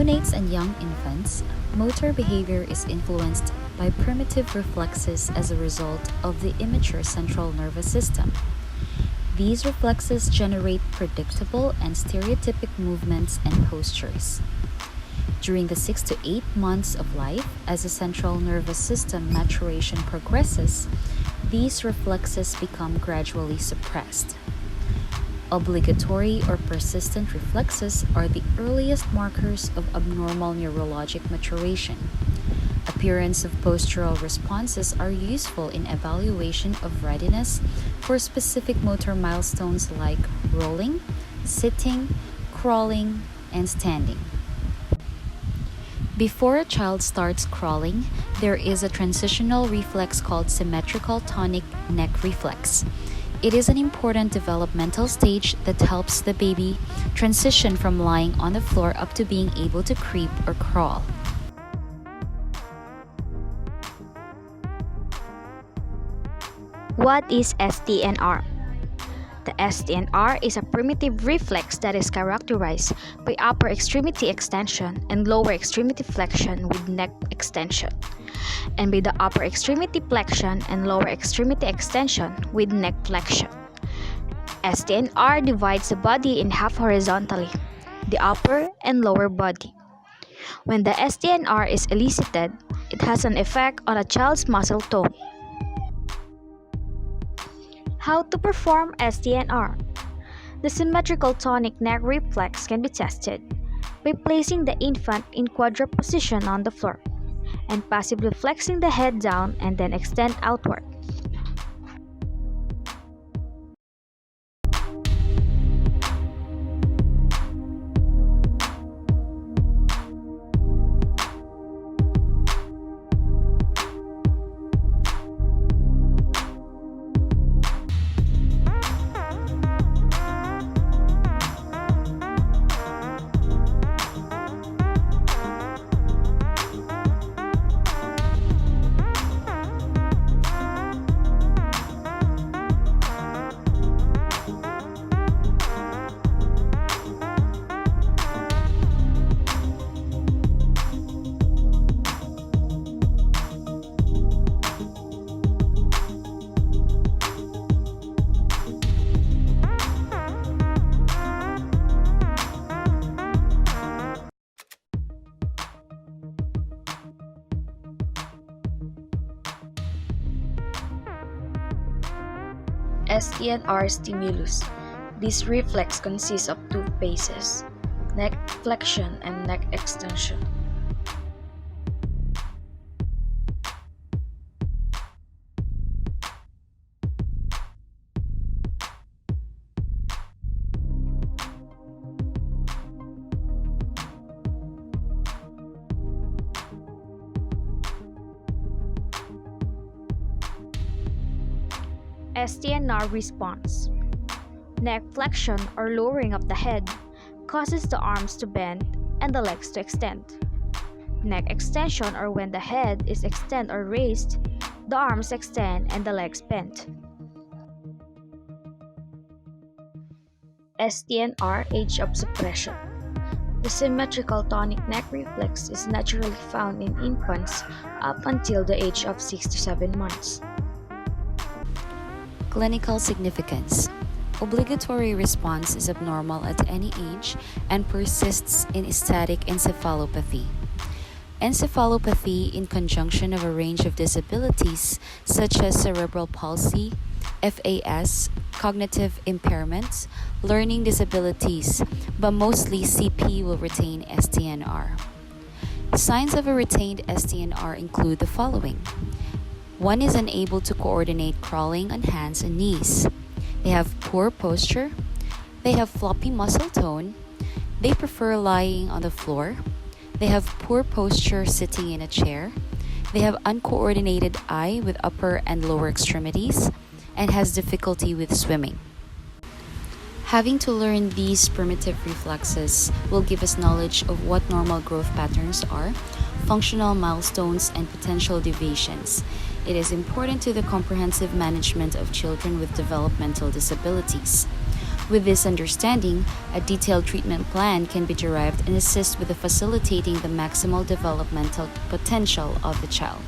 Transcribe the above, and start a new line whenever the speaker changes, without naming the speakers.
neonates and young infants, motor behavior is influenced by primitive reflexes as a result of the immature central nervous system. These reflexes generate predictable and stereotypic movements and postures. During the 6 to 8 months of life, as the central nervous system maturation progresses, these reflexes become gradually suppressed. Obligatory or persistent reflexes are the earliest markers of abnormal neurologic maturation. Appearance of postural responses are useful in evaluation of readiness for specific motor milestones like rolling, sitting, crawling, and standing. Before a child starts crawling, there is a transitional reflex called symmetrical tonic neck reflex. It is an important developmental stage that helps the baby transition from lying on the floor up to being able to creep or crawl.
What is Stnr? The Stnr is a primitive reflex that is characterized by upper extremity extension and lower extremity flexion with neck extension, and by the upper extremity flexion and lower extremity extension with neck flexion. Stnr divides the body in half horizontally, the upper and lower body. When the Stnr is elicited, it has an effect on a child's muscle tone. How to perform Stnr? The symmetrical tonic neck reflex can be tested by placing the infant in quadruped position on the floor and passively flexing the head down and then extend outward.
Stnr stimulus. This reflex consists of two phases, neck flexion and neck extension.
Stnr response. Neck flexion or lowering of the head causes the arms to bend and the legs to extend. Neck extension, or when the head is extended or raised, the arms extend and the legs bend.
Stnr age of suppression. The symmetrical tonic neck reflex is naturally found in infants up until the age of 6 to 7 months.
Clinical significance. Obligatory response is abnormal at any age and persists in static encephalopathy. Encephalopathy, in conjunction of a range of disabilities such as cerebral palsy, FAS, cognitive impairments, learning disabilities, but mostly CP will retain Stnr. Signs of a retained Stnr include the following. One is unable to coordinate crawling on hands and knees. They have poor posture. They have floppy muscle tone. They prefer lying on the floor. They have poor posture sitting in a chair. They have uncoordinated eye with upper and lower extremities and has difficulty with swimming. Having to learn these primitive reflexes will give us knowledge of what normal growth patterns are, functional milestones, and potential deviations. It is important to the comprehensive management of children with developmental disabilities. With this understanding, a detailed treatment plan can be derived and assist with the facilitating the maximal developmental potential of the child.